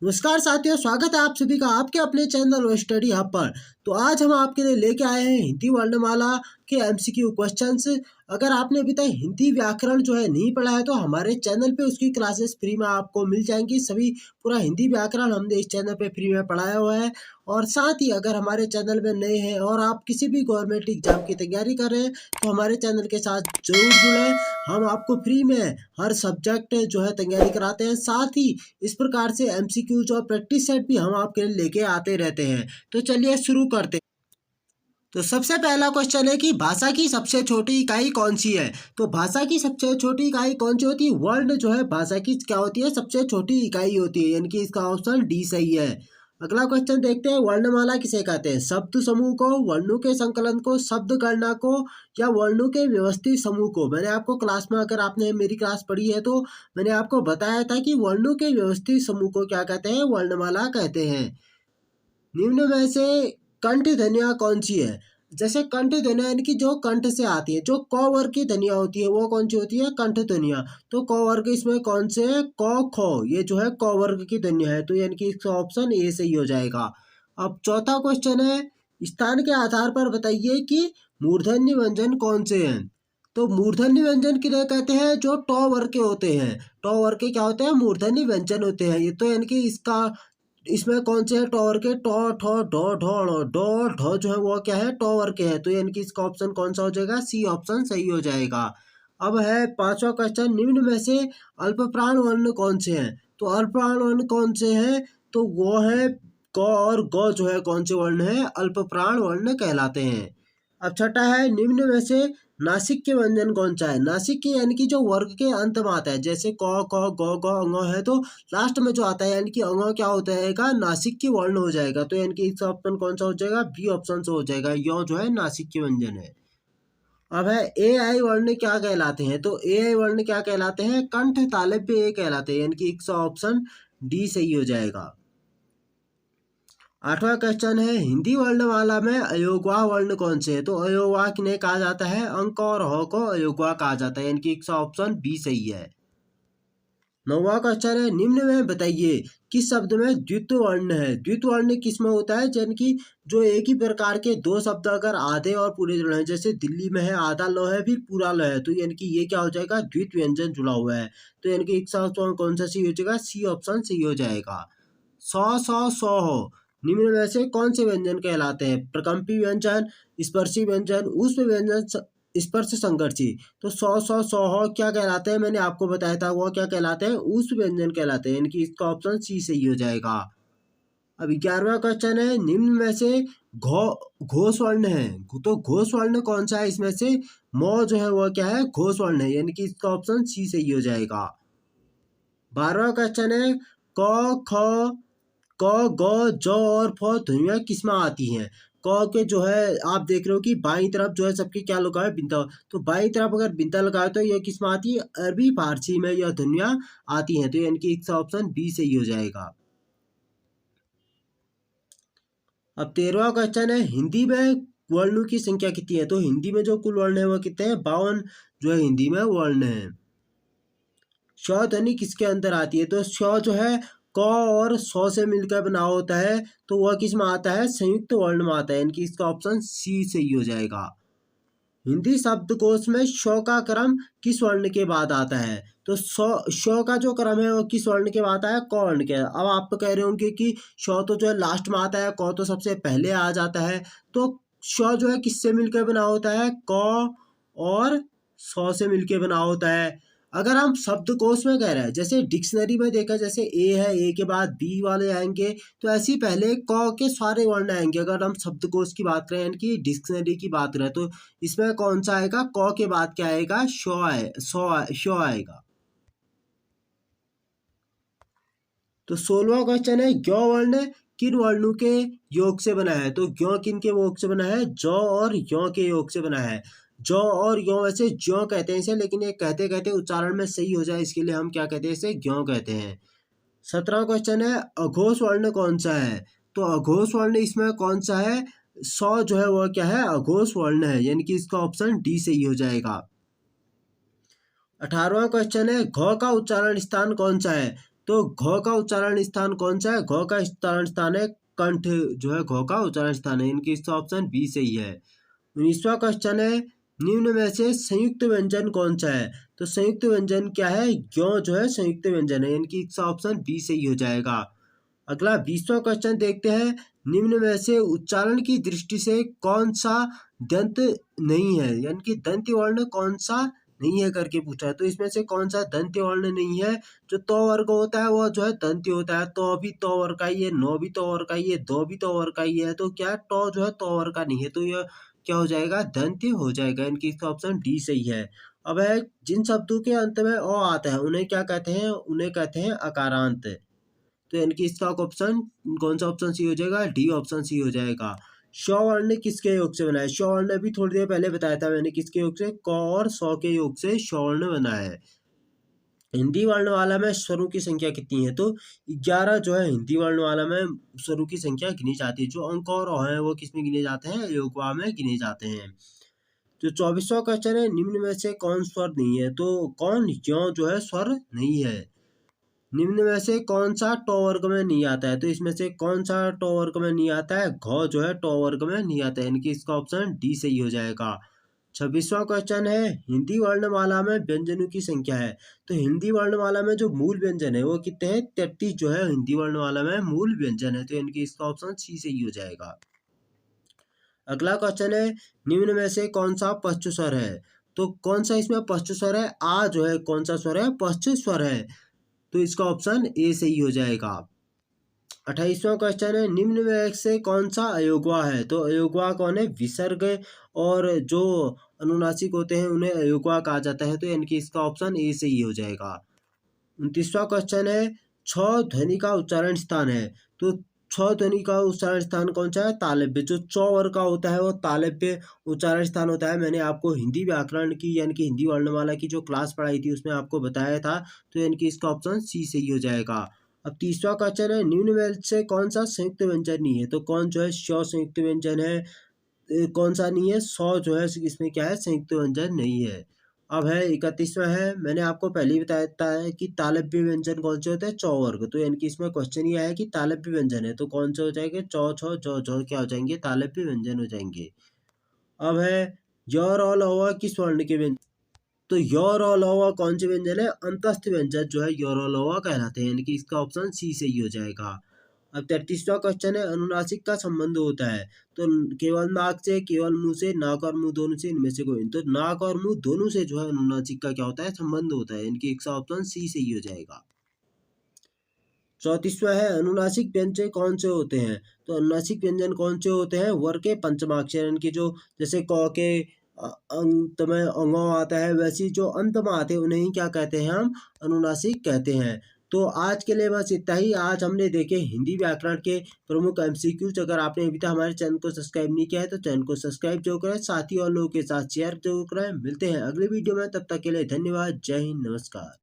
नमस्कार साथियों, स्वागत है आप सभी का आपके अपने चैनल स्टडी हब पर। तो आज हम आपके लिए लेके आए हैं हिंदी वर्णमाला के एमसीक्यू क्वेश्चंस। अगर आपने अभी तक हिंदी व्याकरण जो है नहीं पढ़ा है तो हमारे चैनल पे उसकी क्लासेस फ्री में आपको मिल जाएंगी। सभी पूरा हिंदी व्याकरण हमने इस चैनल पे फ्री में पढ़ाया हुआ है। और साथ ही अगर हमारे चैनल में नए हैं और आप किसी भी गवर्नमेंट एग्जाम की तैयारी कर रहे हैं तो हमारे चैनल के साथ जरूर जुड़ें। हम आपको फ्री में हर सब्जेक्ट जो है तैयारी कराते हैं। साथ ही इस प्रकार से एमसीक्यूज और प्रैक्टिस सेट भी हम आपके लिए लेके आते रहते हैं। तो चलिए शुरू करते हैं। तो सबसे पहला क्वेश्चन है कि भाषा की सबसे छोटी इकाई कौन सी है। तो भाषा की सबसे छोटी इकाई कौन सी होती है? वर्ण जो है भाषा की क्या होती है? सबसे छोटी इकाई होती है, यानी कि इसका ऑप्शन डी सही है। अगला क्वेश्चन देखते हैं, वर्णमाला किसे कहते हैं? शब्द समूह को, वर्णों के संकलन को, शब्द गणना को, या वर्णों के व्यवस्थित समूह को? मैंने आपको क्लास में, अगर आपने मेरी क्लास पढ़ी है तो मैंने आपको बताया था कि वर्णों के व्यवस्थित समूह को क्या कहते हैं? वर्णमाला कहते हैं। निम्न में से कंठ ध्वनियाँ कौन सी है? जैसे कंठ ध्वनियाँ यानी कि जो कंठ से आती है, जो क वर्ग की ध्वनियाँ होती है वो कौन सी होती है? कंठ ध्वनियाँ। तो क वर्ग इसमें कौन से है? क ख, ये जो है क वर्ग की ध्वनियाँ है, तो यानी कि इसका ऑप्शन ए सही हो जाएगा। अब चौथा क्वेश्चन है, स्थान के आधार पर बताइए कि मूर्धन्य व्यंजन कौन से हैं। तो मूर्धन्य व्यंजन किन्हें कहते हैं? जो ट वर्ग के होते हैं। ट वर्ग के क्या होते हैं? मूर्धन्य व्यंजन होते हैं। ये तो यानी कि इसका, इसमें कौन से है? टॉवर के टॉ ठो ढो ढो डो ढो जो है वो क्या है? टॉवर के है, तो यानी कि इसका ऑप्शन कौन सा हो जाएगा? सी ऑप्शन सही हो जाएगा। अब है पांचवा क्वेश्चन, निम्न में से अल्प प्राण वर्ण कौन से हैं? तो अल्प प्राण वर्ण कौन से हैं? तो वो है क और ग जो है कौन से वर्ण है? अल्प प्राण वर्ण कहलाते हैं। अब छठा है, निम्न में से नासिक के व्यंजन कौन सा है? नासिक के यानी कि जो वर्ग के अंत में आता है, जैसे क क ग ग अंग है तो लास्ट में जो आता है यानी कि अंग क्या होता है? नासिक के वर्ण हो जाएगा, तो यानी कि इसका ऑप्शन कौन सा हो जाएगा? बी ऑप्शन से हो जाएगा। यो जो है नासिक के व्यंजन है। अब है ए आई वर्ण क्या कहलाते हैं? तो ए आई वर्ण क्या कहलाते हैं? कंठ तालव्य ए कहलाते हैं, यानी कि इसका ऑप्शन डी सही हो जाएगा। आठवां क्वेश्चन है, हिंदी वर्णमाला में अयोगवाह वर्ण कौन से है? तो अयोगवाह किन्हें कहा जाता है? अंक और ह को अयोगवाह कहा जाता है, यानी कि इसका ऑप्शन बी सही है। नौवां क्वेश्चन है, निम्न में बताइए किस शब्द में द्वित्व वर्ण है? द्वित्व वर्ण किस में होता है? यानी कि जो एक ही प्रकार के दो शब्द अगर आधे और पूरे जुड़े हैं, जैसे दिल्ली में है आधा ल है फिर पूरा ल है, तो यानी कि ये क्या हो जाएगा? द्वित्व व्यंजन जुड़ा हुआ है, तो यानी कि इसका ऑप्शन कौन सा सही हो जाएगा? सी ऑप्शन सही हो जाएगा। सौ हो, निम्न में से कौन से व्यंजन कहलाते हैं? प्रकंपी व्यंजन, स्पर्शी व्यंजन, ऊष्म व्यंजन, स्पर्श संघर्षी। तो सौ हो क्या कहलाते हैं? मैंने आपको बताया था वो क्या कहलाते हैं? ऊष्म व्यंजन कहलाते हैं, यानी कि इसका ऑप्शन सी सही हो जाएगा। अब 11वां क्वेश्चन है, निम्न में से घो घोष वर्ण है, तो घोष वर्ण कौन सा है? इसमें से मो जो है वो क्या है? घोष वर्ण है, यानी कि इसका ऑप्शन सी सही हो जाएगा। 12वां क्वेश्चन है, क ख क ग ज और फ ध्वनियाँ किसमें आती हैं? क के जो है आप देख रहे हो कि बाईं तरफ जो है सबके क्या लगा है? बिंदा। तो बाईं तरफ अगर बिंदा लगाए तो ये किसमें आती है? अरबी फारसी में यह ध्वनियाँ आती हैं, तो यानी कि इसका ऑप्शन बी सही हो जाएगा। अब 13वां क्वेश्चन है, हिंदी में वर्णों की संख्या कितनी है? तो हिंदी में जो कुल वर्ण है वो कितने हैं? 52 जो है हिंदी में वर्ण है। श ध्वनि किसके अंदर आती है? तो श जो है क और सौ से मिलकर बना होता है, तो वह किस में आता है? संयुक्त वर्ण में आता है, यानी कि इसका ऑप्शन सी सही हो जाएगा। हिंदी शब्दकोश में श का क्रम किस वर्ण के बाद आता है? तो श का जो क्रम है वो किस वर्ण के बाद आता है? क वर्ण के। अब आप तो कह रहे होंगे कि श तो जो है लास्ट में आता है, क तो सबसे पहले आ जाता है, तो श जो है किससे मिलकर बना होता है? क और सौ से मिलकर बना होता है। अगर हम शब्दकोश में कह रहे हैं, जैसे डिक्शनरी में देखा, जैसे ए है, ए के बाद बी वाले आएंगे, तो ऐसे ही पहले क के सारे वर्ण आएंगे। अगर हम शब्दकोश की बात करें यानी कि डिक्शनरी की बात करें, तो इसमें कौन सा आएगा? क के बाद क्या आएगा? शो आएगा। तो 16वां क्वेश्चन है, ज्ञ वर्ण किन वर्णों के योग से बना है? तो ज्ञ किन के योग से बना है? ज और य के योग से बना है। ज और य वैसे ज्यों कहते हैं इसे, लेकिन ये कहते कहते उच्चारण में सही हो जाए इसके लिए हम क्या कहते हैं? इसे ज्यों कहते हैं। 17वां क्वेश्चन है, अघोष वर्ण कौन सा है? तो अघोष वर्ण इसमें कौन सा है? सौ जो है वह क्या है? अघोष वर्ण है, यानी कि इसका ऑप्शन डी सही हो जाएगा। 18वां क्वेश्चन है, घ का उच्चारण स्थान कौन सा है? तो घ का उच्चारण स्थान कौन सा है? घ का उच्चारण स्थान है कंठ, जो है घ का उच्चारण स्थान है, इनकी इसका ऑप्शन बी सही है। 19वां क्वेश्चन है, निम्न में से संयुक्त व्यंजन कौन सा है? तो संयुक्त व्यंजन क्या है? ज्ञ जो है संयुक्त व्यंजन है, इनकी इसका ऑप्शन बी सही हो जाएगा। अगला 20वां क्वेश्चन देखते हैं, निम्न में से उच्चारण की दृष्टि से कौन सा दंत नहीं है, यानी कि दंत वर्ण कौन सा नहीं है करके पूछा है। तो इसमें से कौन सा दंत वर्ण नहीं है? जो तो वर्ग होता है वो जो है दंत होता है, तो भी तो वर्ग का ही है, नो भी तो वर्ग का ही है, दो भी तो वर्ग का ही है, तो क्या टो जो है तो वर्ग का नहीं है, तो यह क्या हो जाएगा? दंत्य हो जाएगा, इनकी इसका ऑप्शन डी सही है। अब है, जिन शब्दों के अंत में ओ आता है उन्हें क्या कहते हैं? उन्हें कहते हैं अकारांत। तो इनकी इसका ऑप्शन कौन सा ऑप्शन सी हो जाएगा? डी ऑप्शन सी हो जाएगा। श वर्ण किसके योग से बना है? श वर्ण अभी थोड़ी देर पहले बताया था मैंने, किसके योग से? क और सौ के योग से श वर्ण बना है। हिंदी वर्णमाला में स्वरों की संख्या कितनी है? तो 11 जो है हिंदी वर्णमाला में स्वरों की संख्या गिनी जाती है। जो अंक और अ हैं वो किसमें गिने जाते हैं? योगवा में गिने जाते हैं। जो 24वां क्वेश्चन है, निम्न में से कौन स्वर नहीं है? तो कौन ज्यों जो है स्वर नहीं है? निम्न में से कौन सा टो वर्ग में नहीं आता है? तो इसमें से कौन सा टो वर्ग में नहीं आता है? घ जो है टो वर्ग में नहीं आता है, इनकी इसका ऑप्शन डी सही हो जाएगा। 26वां क्वेश्चन है, हिंदी वर्णमाला में व्यंजनों की संख्या है। तो हिंदी वर्णमाला में जो मूल व्यंजन है वो कितने हैं? 33 जो है हिंदी वर्णमाला में मूल व्यंजन है, तो इनकी इसका ऑप्शन सी सही हो जाएगा। अगला क्वेश्चन है, निम्न में से कौन सा पश्च स्वर है? तो कौन सा इसमें पश्च स्वर है? आ जो है कौन सा स्वर है? पश्च स्वर है, तो इसका ऑप्शन ए सही हो जाएगा। 28वां क्वेश्चन है, निम्न में से कौन सा अयोगवा है? तो अयोगवा कौन है? विसर्ग और जो अनुनासिक होते हैं उन्हें अयोगवा कहा जाता है, तो इनकी इसका ऑप्शन ए सही हो जाएगा। 29वां क्वेश्चन है, छ ध्वनि का उच्चारण स्थान है। तो छ ध्वनि का उच्चारण स्थान कौन सा है? तालव्य। जो चौ वर्ग का होता है वो तालव्य उच्चारण स्थान होता है। मैंने आपको हिंदी व्याकरण की यानी कि हिंदी वर्णमाला की जो क्लास पढ़ाई थी उसमें आपको बताया था, तो इनकी इसका ऑप्शन सी सही हो जाएगा। अब 30वां क्वेश्चन है, निम्न में से कौन सा संयुक्त व्यंजन नहीं है? तो कौन जो है श संयुक्त व्यंजन है? कौन सा नहीं है? सौ जो है इसमें क्या है? संयुक्त व्यंजन नहीं है। अब है 31वां है, मैंने आपको पहले ही बताया था है कि तालव्य व्यंजन कौन से होते हैं? चौ वर्ग। तो यानी कि इसमें क्वेश्चन ये है कि तालव्य व्यंजन है तो कौन से हो जाएंगे? चौ छौ जौ झौ क्या हो जाएंगे? तालव्य व्यंजन हो जाएंगे। अब है, य र ल व किस वर्ण के व्यंजन? तो य र ल व कौन से व्यंजन है? अंतस्थ व्यंजन जो है य र ल व कहलाते हैं, यानी कि इसका ऑप्शन सी सही हो जाएगा। अब 33वां क्वेश्चन है, अनुनासिक का संबंध होता है। तो केवल नाक से, केवल मुंह से, नाक और मुंह दोनों से, इनमें से कोई नहीं। तो नाक और मुंह दोनों से जो है अनुनासिक का क्या होता है? संबंध होता है, इनकी इसका ऑप्शन सी सही हो जाएगा। 34वां है, अनुनासिक व्यंजन कौन से होते हैं? तो अनुनासिक व्यंजन कौन से होते हैं? वर के पंचमाक्षर, इनकी जो जैसे क के अंत में अंगो आता है, वैसी जो अंत में आते हैं उन्हें ही क्या कहते हैं? हम अनुनासिक कहते हैं। तो आज के लिए बस इतना ही। आज हमने देखे हिंदी व्याकरण के प्रमुख एमसीक्यूज। अगर आपने अभी तक हमारे चैनल को सब्सक्राइब नहीं किया है तो चैनल को सब्सक्राइब जरूर करें, साथ ही और लोगों के साथ शेयर जरूर करें। मिलते हैं अगली वीडियो में, तब तक के लिए धन्यवाद। जय हिंद, नमस्कार।